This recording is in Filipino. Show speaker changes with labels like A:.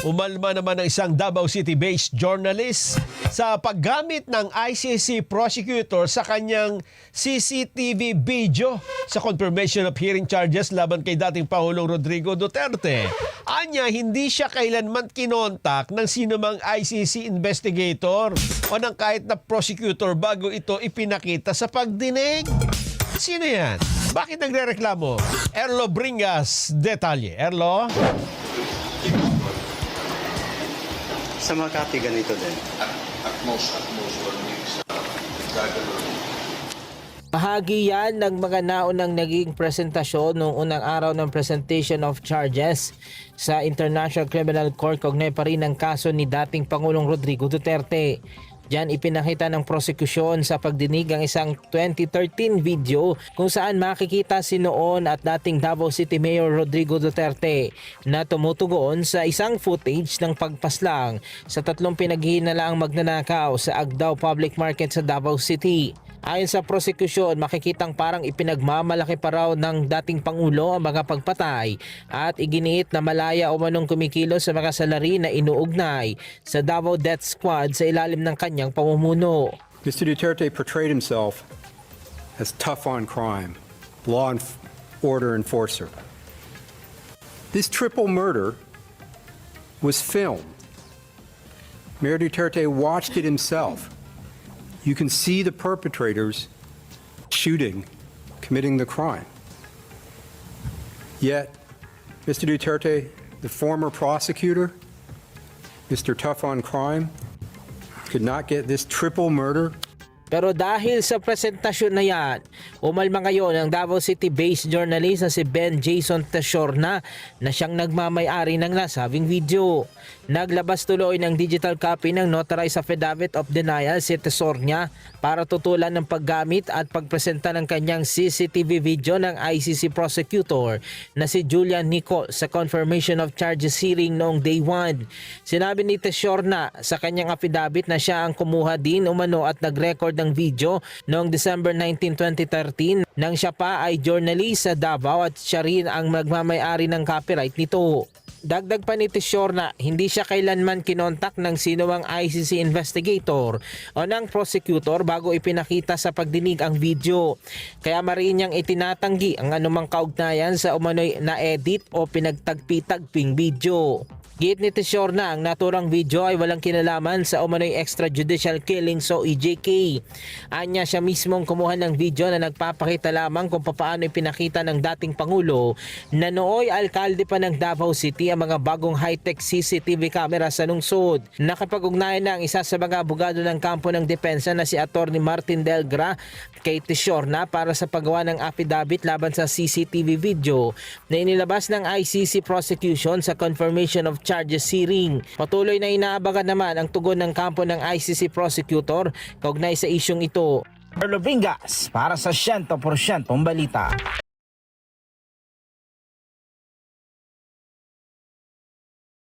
A: Umalma naman ng isang Davao City-based journalist sa paggamit ng ICC prosecutor sa kanyang CCTV video sa confirmation of hearing charges laban kay dating Pangulong Rodrigo Duterte. Anya, hindi siya kailanman kinontak ng sinumang ICC investigator o ng kahit na prosecutor bago ito ipinakita sa pagdinig. Sino yan? Bakit nagrereklamo? Erlo Bringas, detalye. Erlo?
B: Sa Makati, ganito din.
C: At most gagawin.
D: Bahagi yan ng mga naunang naging presentasyon noong unang araw ng presentation of charges sa International Criminal Court kaugnay pa rin ng kaso ni dating Pangulong Rodrigo Duterte. Diyan ipinakita ng prosekusyon sa pagdinig ang isang 2013 video kung saan makikita si noon at dating Davao City Mayor Rodrigo Duterte na tumutugon sa isang footage ng pagpaslang sa tatlong pinaghihinalaang magnanakaw sa Agdao Public Market sa Davao City. Ayon sa prosekusyon, makikitang parang ipinagmamalaki pa raw ng dating Pangulo ang mga pagpatay at iginiit na malaya o manong kumikilos sa mga salarin na inuugnay sa Davao Death Squad sa ilalim ng kanyang pamumuno.
E: Mr. Duterte portrayed himself as tough on crime, law and order enforcer. This triple murder was filmed. Mayor Duterte watched it himself. You can see the perpetrators shooting, committing the crime. Yet, Mr. Duterte, the former prosecutor, Mr. Tough on Crime, could not get this triple murder.
D: Pero dahil sa presentasyon na yan, umalma ngayon ang Davao City-based journalist na si Ben Jason Tesorna na siyang nagmamay-ari ng nasabing video. Naglabas tuloy ng digital copy ng notarized affidavit of denial si Tesorna para tutulan ng paggamit at pagpresenta ng kanyang CCTV video ng ICC prosecutor na si Julian Nicol sa confirmation of charges hearing noong day 1. Sinabi ni Tesorna sa kanyang affidavit na siya ang kumuha din umano at nag-record ng video noong December 19, 2013 nang siya pa ay journalist sa Davao at siya rin ang magmamay-ari ng copyright nito. Dagdag pa ni Tesorna, hindi siya kailanman kinontak ng sinumang ICC investigator o ng prosecutor bago ipinakita sa pagdinig ang video. Kaya mariin niyang itinatanggi ang anumang kaugnayan sa umano'y na-edit o pinagtagpi-tagping video. Giit ni Tesorna, ang naturang video ay walang kinalaman sa umano'y extrajudicial killings o EJK. Anya, siya mismong kumuha ng video na nagpapakita lamang kung paano ipinakita ng dating Pangulo na nooy alkalde pa ng Davao City ang mga bagong high-tech CCTV camera sa lungsod. Nakapag-ugnayan na ang isa sa mga abogado ng kampo ng depensa na si Atty. Martin Delgra kay Tesorna para sa paggawa ng affidavit laban sa CCTV video na inilabas ng ICC prosecution sa confirmation of charges hearing. Patuloy na inaabangan naman ang tugon ng kampo ng ICC prosecutor kaugnay sa isyong ito.
F: Erlo Bringas para sa 100% balita.